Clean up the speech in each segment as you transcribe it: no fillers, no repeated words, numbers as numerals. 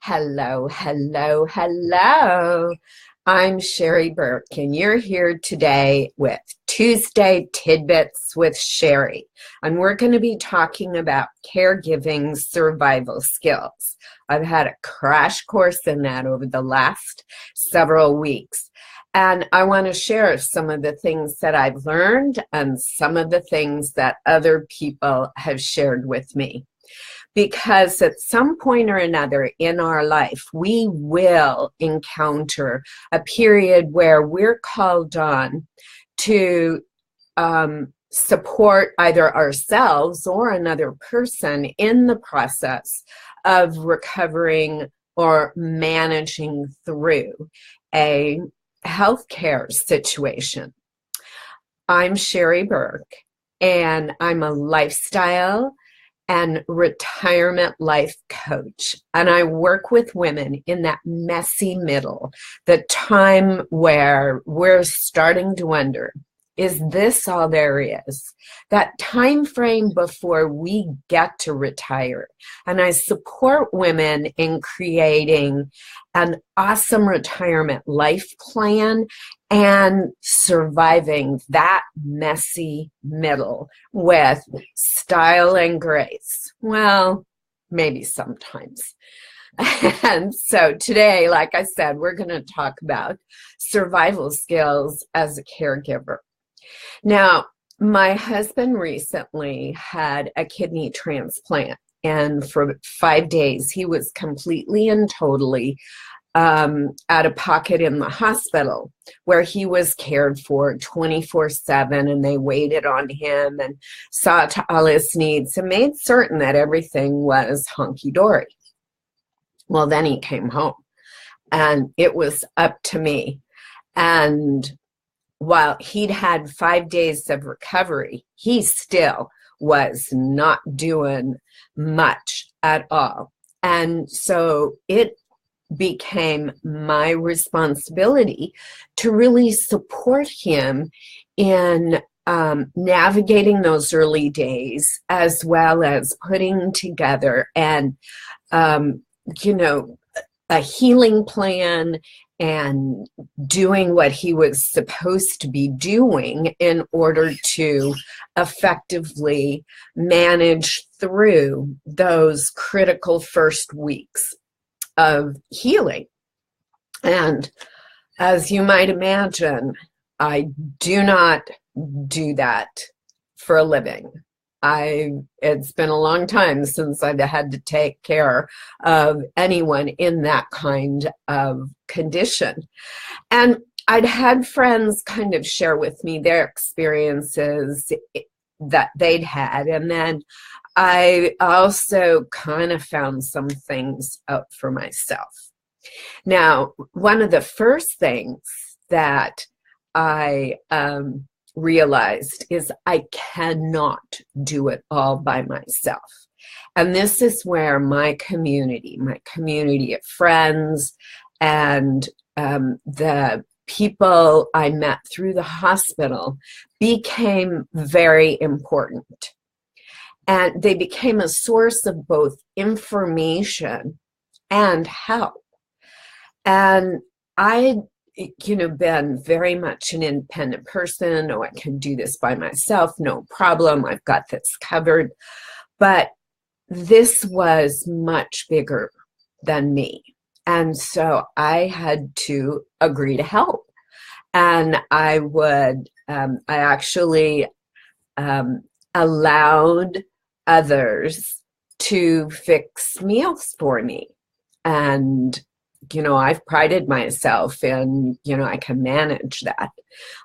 Hello, hello, hello. I'm Sheri Burke, and you're here today with Tuesday Tidbits with Sheri. And we're going to be talking about caregiving survival skills. I've had a crash course in that over the last several weeks. And I want to share some of the things that I've learned and some of the things that other people have shared with me. Because at some point or another in our life, we will encounter a period where we're called on to support either ourselves or another person in the process of recovering or managing through a healthcare situation. I'm Sheri Burke, and I'm a lifestyle and retirement life coach. And I work with women in that messy middle, the time where we're starting to wonder, is this all there is? That time frame before we get to retire. And I support women in creating an awesome retirement life plan and surviving that messy middle with style and grace. Well, maybe sometimes. And so today, like I said, we're going to talk about survival skills as a caregiver. Now, my husband recently had a kidney transplant, and for 5 days, he was completely and totally out of pocket in the hospital, where he was cared for 24/7, and they waited on him and saw to all his needs and made certain that everything was hunky-dory. Well, then he came home, and it was up to me. And while he'd had 5 days of recovery, he still was not doing much at all. And so it became my responsibility to really support him in navigating those early days, as well as putting together and a healing plan and doing what he was supposed to be doing in order to effectively manage through those critical first weeks of healing. And as you might imagine, I do not do that for a living. It's been a long time since I've had to take care of anyone in that kind of condition. And I'd had friends kind of share with me their experiences that they'd had. And then I also kind of found some things out for myself. Now, one of the first things that I realized is I cannot do it all by myself. And this is where my community of friends and the people I met through the hospital became very important. And they became a source of both information and help. And I been very much an independent person. Oh, I can do this by myself, no problem. I've got this covered. But this was much bigger than me. And so I had to agree to help. And I actually allowed others to fix meals for me. And I've prided myself in, I can manage that.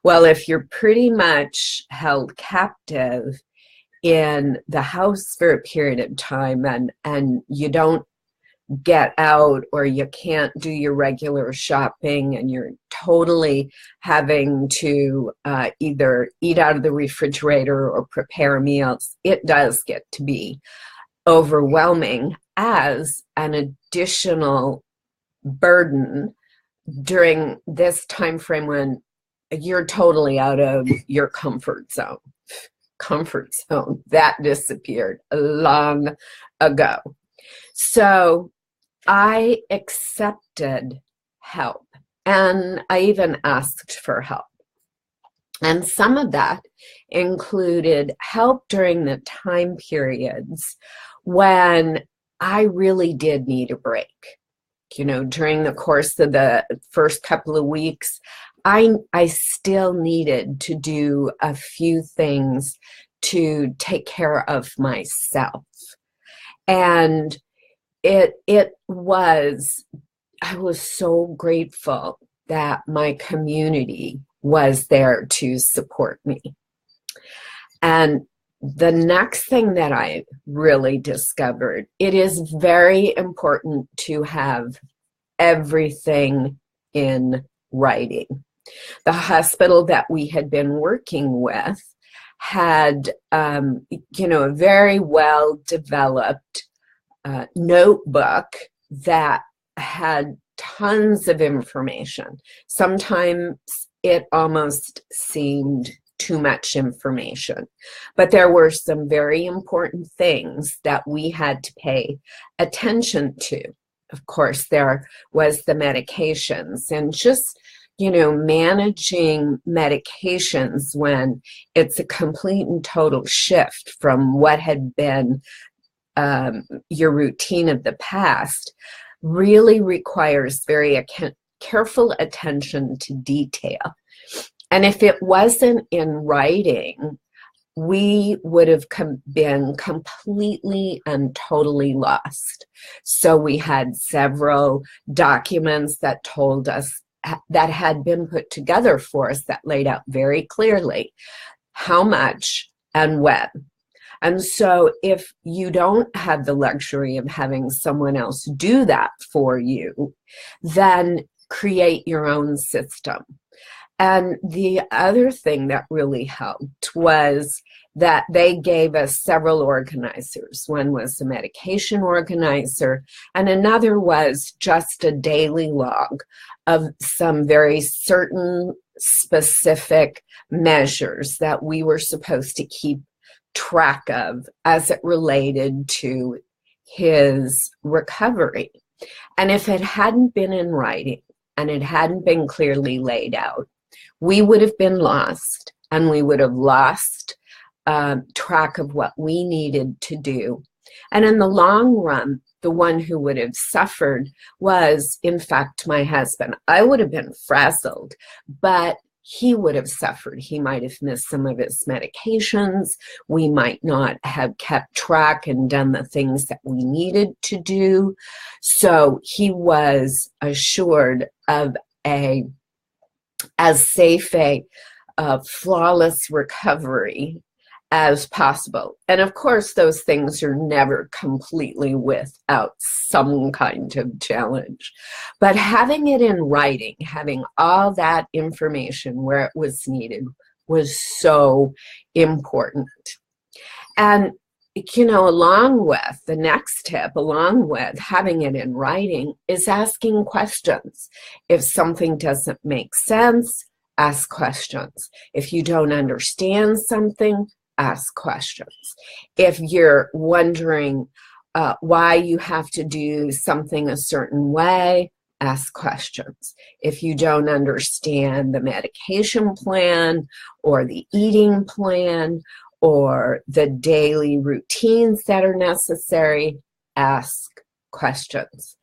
Well, if you're pretty much held captive in the house for a period of time and you don't get out, or you can't do your regular shopping, and you're totally having to either eat out of the refrigerator or prepare meals, it does get to be overwhelming as an additional burden during this time frame when you're totally out of your comfort zone. That disappeared long ago. So I accepted help, and I even asked for help. And some of that included help during the time periods when I really did need a break. You know, during the course of the first couple of weeks, I still needed to do a few things to take care of myself. And I was so grateful that my community was there to support me. And the next thing that I really discovered, it is very important to have everything in writing. The hospital that we had been working with had, a very well-developed notebook that had tons of information. Sometimes it almost seemed too much information, but there were some very important things that we had to pay attention to. Of course, there was the medications, and just, managing medications when it's a complete and total shift from what had been your routine of the past really requires very careful attention to detail. And if it wasn't in writing, we would have been completely and totally lost. So we had several documents that told us, that had been put together for us, that laid out very clearly how much and when. And so if you don't have the luxury of having someone else do that for you, then create your own system. And the other thing that really helped was that they gave us several organizers. One was the medication organizer, and another was just a daily log of some very certain specific measures that we were supposed to keep track of as it related to his recovery. And if it hadn't been in writing and it hadn't been clearly laid out, we would have been lost, and we would have lost track of what we needed to do. And in the long run, the one who would have suffered was, in fact, my husband. I would have been frazzled, but he would have suffered. He might have missed some of his medications. We might not have kept track and done the things that we needed to do. So he was assured of as safe a flawless recovery as possible. And of course, those things are never completely without some kind of challenge. But having it in writing, having all that information where it was needed, was so important. And, along with the next tip, along with having it in writing, is asking questions. If something doesn't make sense, ask questions. If you don't understand something, ask questions. If you're wondering why you have to do something a certain way, ask questions. If you don't understand the medication plan or the eating plan or the daily routines that are necessary, ask questions.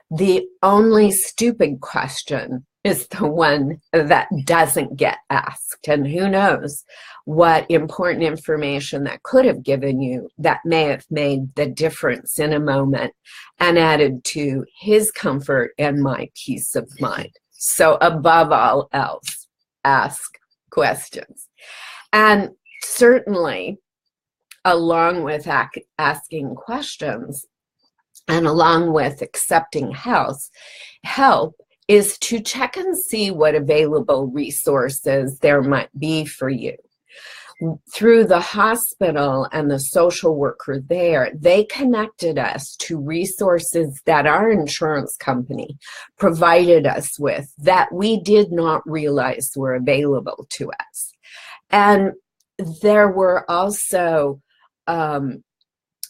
The only stupid question is the one that doesn't get asked. And who knows what important information that could have given you that may have made the difference in a moment and added to his comfort and my peace of mind. So above all else, ask questions. And certainly, along with asking questions and along with accepting help is to check and see what available resources there might be for you. Through the hospital and the social worker there, they connected us to resources that our insurance company provided us with that we did not realize were available to us. And there were also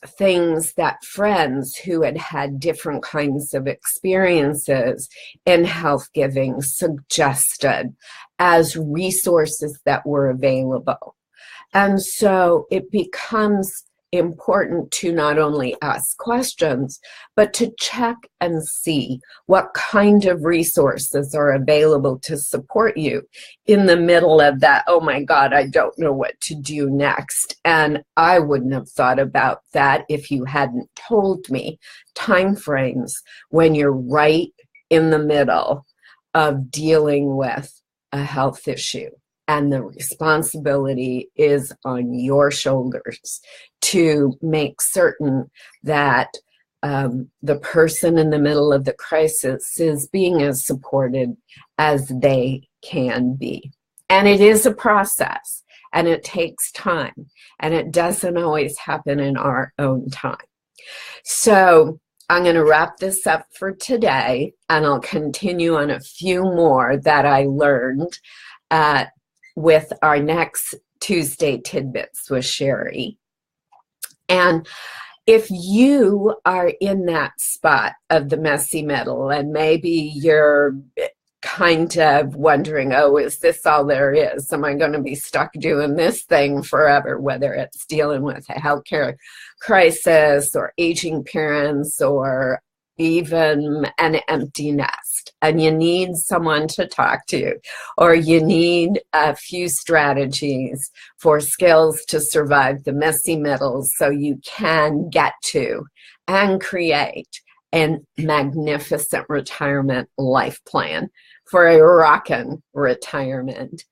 things that friends who had had different kinds of experiences in health giving suggested as resources that were available. And so it becomes important to not only ask questions, but to check and see what kind of resources are available to support you in the middle of that, oh my God, I don't know what to do next. And I wouldn't have thought about that if you hadn't told me timeframes when you're right in the middle of dealing with a health issue. And the responsibility is on your shoulders to make certain that the person in the middle of the crisis is being as supported as they can be. And it is a process, and it takes time, and it doesn't always happen in our own time. So I'm going to wrap this up for today, and I'll continue on a few more that I learned with our next Tuesday Tidbits with Sheri. And if you are in that spot of the messy middle, and maybe you're kind of wondering, oh, is this all there is? Am I going to be stuck doing this thing forever, whether it's dealing with a healthcare crisis or aging parents or even an empty nest, and you need someone to talk to, or you need a few strategies for skills to survive the messy middle so you can get to and create a magnificent retirement life plan for a rockin' retirement.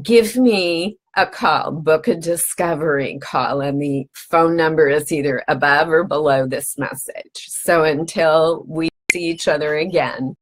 Give me a call, book a discovery call, and the phone number is either above or below this message. So until we see each other again,